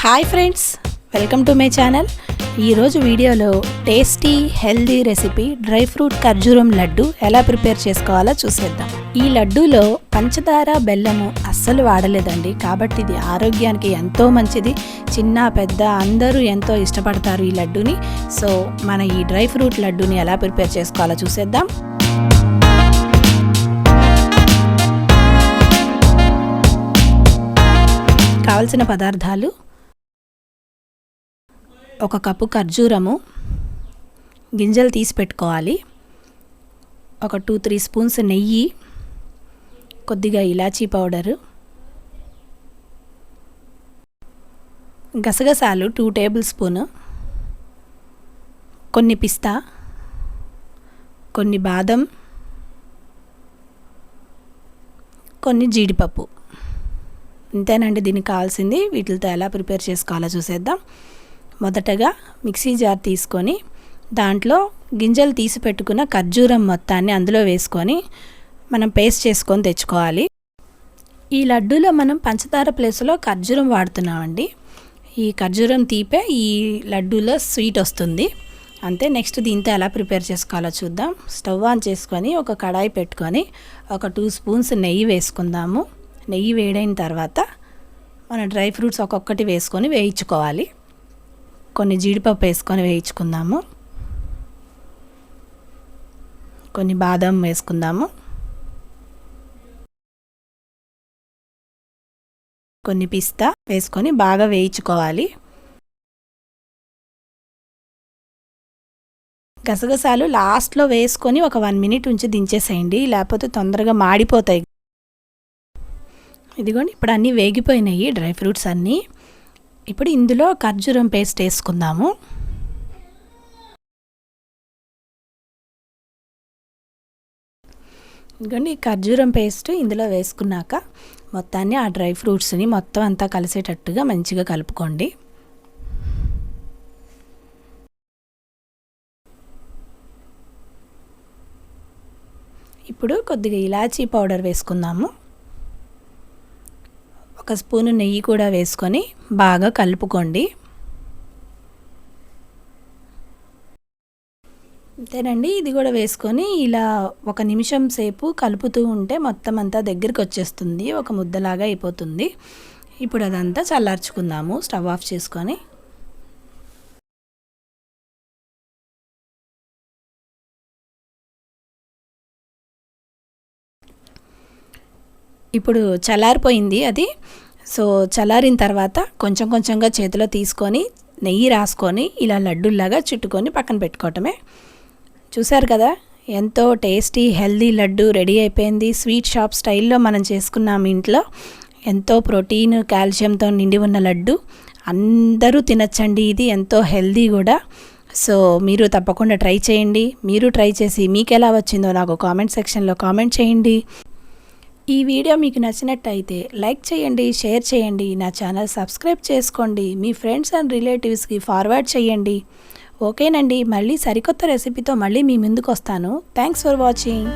Hi friends, welcome to my channel. ఈరోజు వీడియోలో tasty healthy recipe dry fruit ఖర్జూరం లడ్డు ఎలా ప్రిపేర్ చేసుకోవాలో చూసేద్దాం. ఈ లడ్డూలో పంచదార బెల్లము అస్సలు వాడలేదండి, కాబట్టి ఇది ఆరోగ్యానికి ఎంతో మంచిది. చిన్న పెద్ద అందరూ ఎంతో ఇష్టపడతారు ఈ లడ్డూని. సో మన ఈ డ్రై ఫ్రూట్ లడ్డూని ఎలా ప్రిపేర్ చేసుకోవాలో చూసేద్దాం. కావలసిన పదార్థాలు: 1 కప్పు ఖర్జూరము, గింజలు తీసి పెట్టుకోవాలి. 2-3 స్పూన్స్ నెయ్యి, కొద్దిగా ఇలాచీ పౌడరు, గసగసాలు 2 టేబుల్ స్పూన్, కొన్ని పిస్తా, కొన్ని బాదం, కొన్ని జీడిపప్పు. ఇంతేనండి దీనికి కావాల్సింది. వీటితో ఎలా ప్రిపేర్ చేసుకోవాలో చూసేద్దాం. మొదటగా మిక్సీ జార్ తీసుకొని దాంట్లో గింజలు తీసి పెట్టుకున్న ఖర్జూరం మొత్తాన్ని అందులో వేసుకొని మనం పేస్ట్ చేసుకొని తెచ్చుకోవాలి. ఈ లడ్డూలో మనం పంచదార ప్లేస్లో ఖర్జూరం వాడుతున్నామండి. ఈ ఖర్జూరం తీపే ఈ లడ్డూలో స్వీట్ వస్తుంది అంతే. నెక్స్ట్ దీంతో ఎలా ప్రిపేర్ చేసుకోవాలో చూద్దాం. స్టవ్ ఆన్ చేసుకొని ఒక కడాయి పెట్టుకొని 2 స్పూన్స్ నెయ్యి వేసుకుందాము. నెయ్యి వేడైన తర్వాత మన డ్రై ఫ్రూట్స్ ఒక్కొక్కటి వేసుకొని వేయించుకోవాలి. కొన్ని జీడిపప్పు వేసుకొని వేయించుకుందాము, కొన్ని బాదం వేసుకుందాము, కొన్ని పిస్తా వేసుకొని బాగా వేయించుకోవాలి. గసగసాలు లాస్ట్లో వేసుకొని ఒక 1 మినిట్ ఉంచి దించేసేయండి, లేకపోతే తొందరగా మాడిపోతాయి. ఇదిగోండి, ఇప్పుడు అన్నీ వేగిపోయినాయి డ్రై ఫ్రూట్స్ అన్నీ. ఇప్పుడు ఇందులో ఖర్జూరం పేస్ట్ వేసుకుందాము. ఇదిగోండి, ఖర్జూరం పేస్ట్ ఇందులో వేసుకున్నాక మొత్తాన్ని ఆ డ్రై ఫ్రూట్స్ని మొత్తం అంతా కలిసేటట్టుగా మంచిగా కలుపుకోండి. ఇప్పుడు కొద్దిగా ఇలాచీ పౌడర్ వేసుకుందాము. 1 స్పూను నెయ్యి కూడా వేసుకొని బాగా కలుపుకోండి. అంతేనండి, ఇది కూడా వేసుకొని ఇలా 1 నిమిషం సేపు కలుపుతూ ఉంటే మొత్తం అంతా దగ్గరికి వచ్చేస్తుంది, ఒక ముద్దలాగా అయిపోతుంది. ఇప్పుడు అదంతా చల్లార్చుకుందాము స్టవ్ ఆఫ్ చేసుకొని. ఇప్పుడు చల్లారిపోయింది అది. సో చల్లారిన తర్వాత కొంచెం కొంచెంగా చేతిలో తీసుకొని నెయ్యి రాసుకొని ఇలా లడ్డూల్లాగా చుట్టుకొని పక్కన పెట్టుకోవటమే. చూసారు కదా, ఎంతో టేస్టీ హెల్దీ లడ్డు రెడీ అయిపోయింది. స్వీట్ షాప్ స్టైల్లో మనం చేసుకున్నాం ఇంట్లో. ఎంతో ప్రోటీన్ కాల్షియంతో నిండి ఉన్న లడ్డు, అందరూ తినచ్చండి. ఇది ఎంతో హెల్దీ కూడా. సో మీరు తప్పకుండా ట్రై చేయండి. మీరు ట్రై చేసి మీకు ఎలా వచ్చిందో నాకు కామెంట్ సెక్షన్లో కామెంట్ చేయండి. ఈ వీడియో మీకు నచ్చినట్టయితే లైక్ చేయండి, షేర్ చేయండి, నా ఛానల్ సబ్స్క్రైబ్ చేసుకోండి, మీ ఫ్రెండ్స్ అండ్ రిలేటివ్స్కి ఫార్వర్డ్ చేయండి. ఓకేనండి, మళ్ళీ సరికొత్త రెసిపీతో మళ్ళీ మీ ముందుకు వస్తాను. Thanks for watching.